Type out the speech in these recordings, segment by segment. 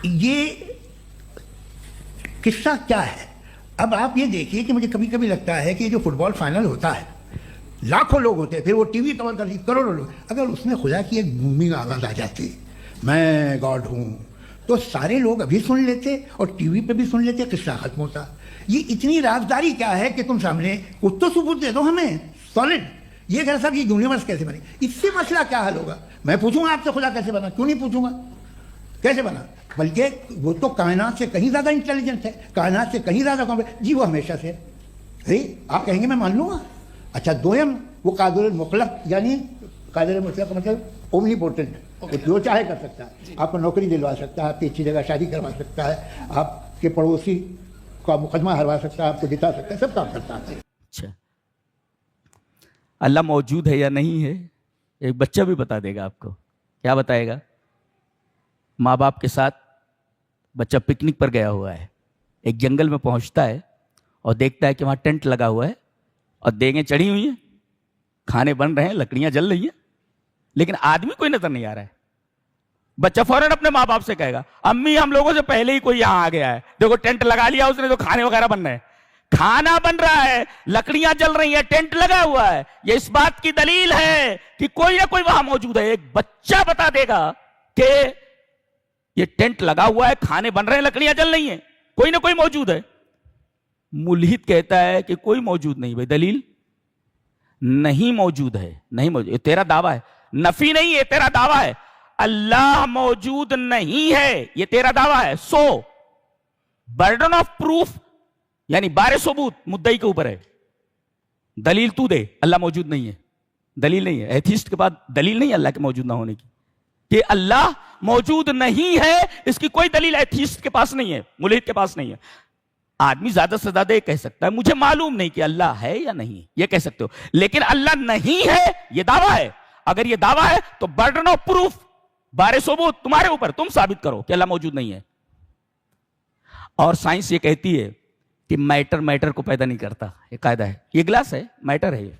یہ قصہ کیا ہے؟ اب آپ یہ دیکھیے کہ مجھے کبھی کبھی لگتا ہے کہ جو فٹ بال فائنل ہوتا ہے، لاکھوں لوگ ہوتے ہیں، پھر وہ ٹی وی کور کرتی کروڑوں لوگ، اگر اس میں خدا کی ایک بومنگ آواز آ جاتی میں گاڈ ہوں، تو سارے لوگ ابھی سن لیتے اور ٹی وی پہ بھی سن لیتے، قصہ ختم ہوتا۔ یہ اتنی رازداری کیا ہے کہ تم سامنے کچھ تو ثبوت دے دو ہمیں سالڈ، یہ کہ صاحب یہ یونیورس کیسے بنی، اس سے مسئلہ کیا حل ہوگا؟ میں پوچھوں گا آپ سے خدا کیسے بنا؟ کیوں نہیں پوچھوں گا کیسے بنا؟ بلکہ وہ تو کائنات سے کہیں زیادہ انٹیلیجنٹ ہے، کائنات سے کہیں زیادہ کمپلیٹ، جی وہ ہمیشہ سے ہے۔ آپ کہیں گے میں مان لوں گا، اچھا دویم وہ قادر المطلق، یعنی قادر مطلق کا مطلب اومنی پوٹنٹ، وہ جو چاہے کر سکتا ہے، آپ کو نوکری دلوا سکتا ہے، آپ کی اچھی جگہ شادی کروا سکتا ہے، آپ کے پڑوسی کا مقدمہ ہروا سکتا ہے، آپ کو جتا سکتا ہے، سب کام کرتا ہے۔ اچھا اللہ موجود ہے یا نہیں ہے؟ ایک بچہ بھی بتا دے گا آپ کو۔ کیا بتائے گا؟ ماں باپ کے ساتھ بچہ پکنک پر گیا ہوا ہے، ایک جنگل میں پہنچتا ہے اور دیکھتا ہے کہ وہاں ٹینٹ لگا ہوا ہے اور دیگیں چڑھی ہوئی ہیں، کھانے بن رہے ہیں، لکڑیاں جل رہی ہیں، لیکن آدمی کوئی نظر نہیں آ رہا ہے۔ بچہ فوراً اپنے ماں باپ سے کہے گا امی ہم لوگوں سے پہلے ہی کوئی یہاں آ گیا ہے، دیکھو ٹینٹ لگا لیا اس نے، تو کھانے وغیرہ بن رہے ہیں، کھانا بن رہا ہے، لکڑیاں جل رہی ہیں، ٹینٹ لگا ہوا ہے۔ یہ اس بات کی دلیل ہے کہ کوئی نہ کوئی وہاں موجود ہے۔ ایک بچہ بتا دے گا کہ یہ ٹینٹ لگا ہوا ہے، کھانے بن رہے ہیں، لکڑیاں جل رہی ہیں، کوئی نہ کوئی موجود ہے۔ ملحد کہتا ہے کہ کوئی موجود نہیں۔ بھائی دلیل؟ نہیں موجود ہے، نہیں موجود، یہ تیرا دعویٰ ہے، نفی نہیں ہے، تیرا دعویٰ ہے۔ اللہ موجود نہیں ہے، یہ تیرا دعویٰ ہے۔ سو برڈن آف پروف یعنی بار ثبوت مدعی کے اوپر ہے۔ دلیل تو دے اللہ موجود نہیں ہے، دلیل نہیں ہے۔ ایتھیسٹ کے بعد دلیل نہیں ہے اللہ کے موجود نہ ہونے کی، کہ اللہ موجود نہیں ہے، اس کی کوئی دلیل ایتھیسٹ کے پاس نہیں ہے، ملحد کے پاس نہیں ہے۔ آدمی زیادہ سے زیادہ یہ کہہ سکتا ہے مجھے معلوم نہیں کہ اللہ ہے یا نہیں، یہ کہہ سکتے ہو، لیکن اللہ نہیں ہے یہ دعویٰ ہے۔ اگر یہ دعویٰ ہے تو برڈن آف پروف، بار ثبوت تمہارے اوپر، تم ثابت کرو کہ اللہ موجود نہیں ہے۔ اور سائنس یہ کہتی ہے کہ میٹر کو پیدا نہیں کرتا، یہ قاعدہ ہے۔ یہ گلاس ہے، میٹر ہے، یہ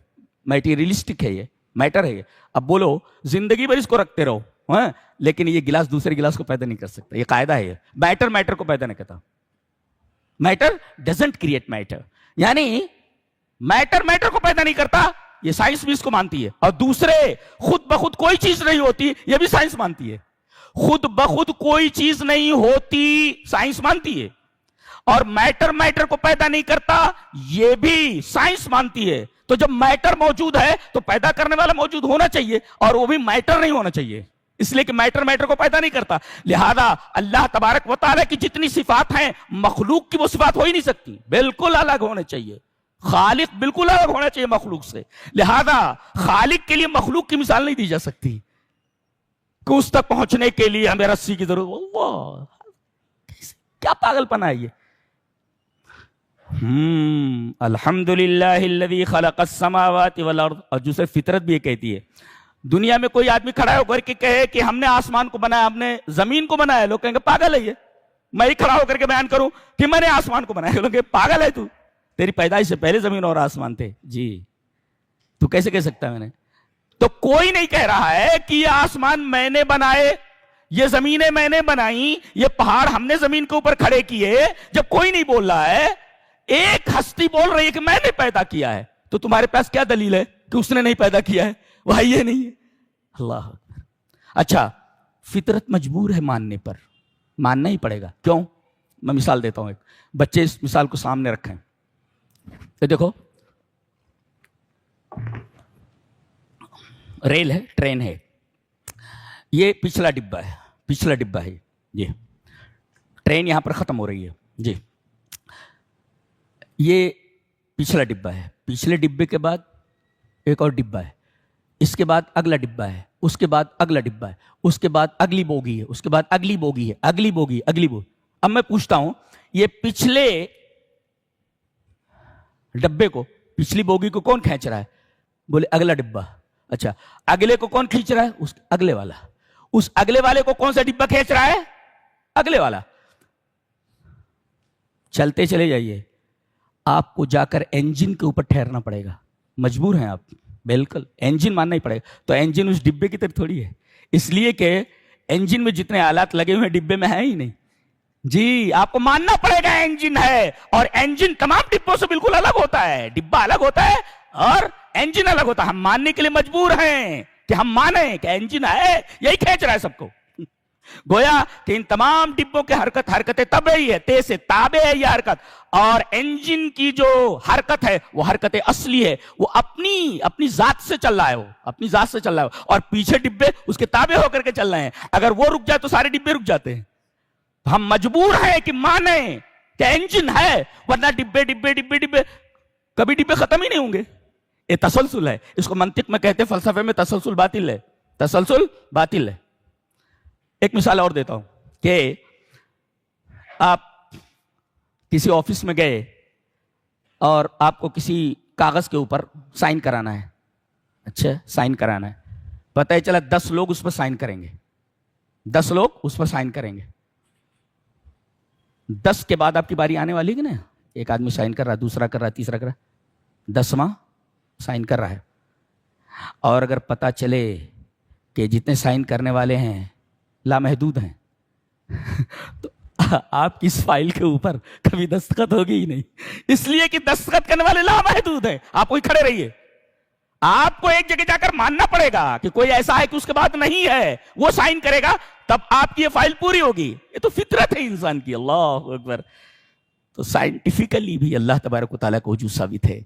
میٹیریلسٹک ہے، یہ میٹر ہے۔ اب بولو زندگی بھر اس کو رکھتے رہو، لیکن یہ گلاس دوسرے گلاس کو پیدا نہیں کر سکتا، یہ قاعدہ ہے۔ میٹر کو پیدا نہیں کرتا، میٹر ڈزنٹ کریٹ میٹر، یعنی میٹر کو پیدا نہیں کرتا، یہ سائنس بھی اس کو مانتی ہے۔ اور دوسرے خود بخود کوئی چیز نہیں ہوتی، یہ بھی سائنس مانتی ہے۔ خود بخود کوئی چیز نہیں ہوتی، سائنس مانتی ہے۔ اور میٹر کو پیدا نہیں کرتا، یہ بھی سائنس مانتی ہے۔ تو جب میٹر موجود ہے تو پیدا کرنے والا موجود ہونا چاہیے، اور وہ بھی میٹر نہیں ہونا چاہیے، اس لیے کہ میٹر کو پیدا نہیں کرتا۔ لہذا اللہ تبارک و تعالیٰ کی جتنی صفات ہیں مخلوق کی وہ صفات ہو ہی نہیں سکتی، بالکل الگ ہونے چاہیے۔ خالق بالکل الگ ہونا چاہیے مخلوق سے، لہذا خالق کے لیے مخلوق کی مثال نہیں دی جا سکتی کہ اس تک پہنچنے کے لیے ہمیں رسی کی ضرورت۔ اللہ کیا پاگل پنا ہے یہ۔ الحمدللہ الذی خلق السماوات والارض۔ اور دوسرے فطرت بھی یہ کہتی ہے، دنیا میں کوئی آدمی کھڑا ہو کر کے کہے کہ ہم نے آسمان کو بنایا، ہم نے زمین کو بنایا، لوگ کہیں گے پاگل ہے یہ۔ میں ہی کھڑا ہو کر کے بیان کروں کہ میں نے آسمان کو بنایا، لوگ کہیں پاگل ہے تو، تیری پیدائش سے پہلے زمین اور آسمان تھے۔ جی تو کیسے کہہ سکتا ہے میں نے؟ تو کوئی نہیں کہہ رہا ہے کہ یہ آسمان میں نے بنائے، یہ زمینیں میں نے بنائی، یہ پہاڑ ہم نے زمین کے اوپر کھڑے کیے۔ جب کوئی نہیں بول رہا ہے، ایک ہستی بول رہی ہے کہ میں نے پیدا کیا ہے، تو تمہارے پاس کیا دلیل ہے کہ اس نے نہیں پیدا کیا ہے؟ وہ یہ نہیں ہے۔ اللہ اکبر۔ اچھا فطرت مجبور ہے ماننے پر، ماننا ہی پڑے گا۔ کیوں؟ میں مثال دیتا ہوں، ایک بچے اس مثال کو سامنے رکھیں۔ تو دیکھو ریل ہے، ٹرین ہے، یہ پچھلا ڈبہ ہے، جی ٹرین یہاں پر ختم ہو رہی ہے، جی یہ پچھلا ڈبہ ہے، پچھلے ڈبے کے بعد ایک اور ڈبہ ہے، اس کے بعد اگلا ڈبہ ہے، اس کے بعد اگلا ڈبہ ہے، اس کے بعد اگلی بوگی ہے، اس کے بعد اگلی بوگی ہے، اگلی بوگی۔ اب میں پوچھتا ہوں یہ پچھلے ڈبے کو، پچھلی بوگی کو کون کھینچ رہا ہے؟ بولے اگلا ڈبہ۔ اچھا اگلے کو کون کھینچ رہا ہے؟ اس اگلے والا۔ اس اگلے والے کو کون سا ڈبہ کھینچ رہا ہے؟ اگلے والا۔ چلتے چلے جائیے، آپ کو جا کر انجن کے اوپر ٹھہرنا پڑے گا، مجبور ہیں آپ، بالکل انجن ماننا ہی پڑے گا۔ تو انجن اس ڈبے کی طرف تھوڑی ہے، اس لیے کہ انجن میں جتنے آلات لگے ہوئے ہیں ڈبے میں ہیں ہی نہیں، جی آپ کو ماننا پڑے گا انجن ہے، اور انجن تمام ڈبوں سے بالکل الگ ہوتا ہے، ڈبہ الگ ہوتا ہے اور انجن الگ ہوتا ہے. ہم ماننے کے لیے مجبور ہیں کہ ہم مانیں کہ انجن ہے، یہی کھینچ رہا ہے سب کو. گویا کہ ان تمام ڈبوں کے حرکت طبعی ہے، تیز سے تابع ہے یہ حرکت، اور انجن کی جو حرکت ہے وہ حرکت اصلی ہے، وہ اپنی ذات سے چل رہا ہے، وہ اپنی ذات سے چل رہا ہے، اور پیچھے ڈبے اس کے تابع ہو کر کے چل رہے ہیں. اگر وہ رک جائے تو سارے ڈبے رک جاتے ہیں. ہم مجبور ہیں کہ مانیں کہ انجن ہے، ورنہ ڈبے ڈبے ڈبے ڈبے کبھی ڈبے ختم ہی نہیں ہوں گے. یہ تسلسل ہے، اس کو منطق میں کہتے ہیں، فلسفے میں تسلسل باطل ہے، تسلسل باطل ہے. ایک مثال اور دیتا ہوں کہ آپ کسی آفس میں گئے اور آپ کو کسی کاغذ کے اوپر سائن کرانا ہے. اچھا، سائن کرانا ہے. پتہ ہی چلا 10 لوگ اس پر سائن کریں گے، 10 لوگ اس پر سائن کریں گے. 10 کے بعد آپ کی باری آنے والی ہے نا. ایک آدمی سائن کر رہا ہے، دوسرا کر رہا ہے، تیسرا کر رہا ہے، 10واں سائن کر رہا ہے. اور اگر پتہ چلے کہ جتنے سائن کرنے والے ہیں لامحدود ہیں تو آپ کی اس فائل کے اوپر کبھی دستخط ہوگی ہی نہیں، اس لیے کہ دستخط کرنے والے لامحدود ہیں. آپ وہی کھڑے رہیے. آپ کو ایک جگہ جا کر ماننا پڑے گا کہ کوئی ایسا ہے کہ اس کے بعد نہیں ہے، وہ سائن کرے گا تب آپ کی یہ فائل پوری ہوگی. یہ تو فطرت ہے انسان کی. اللہ اکبر. تو سائنٹیفیکلی بھی اللہ تبارک و تعالیٰ کو وجود ثابت ہے.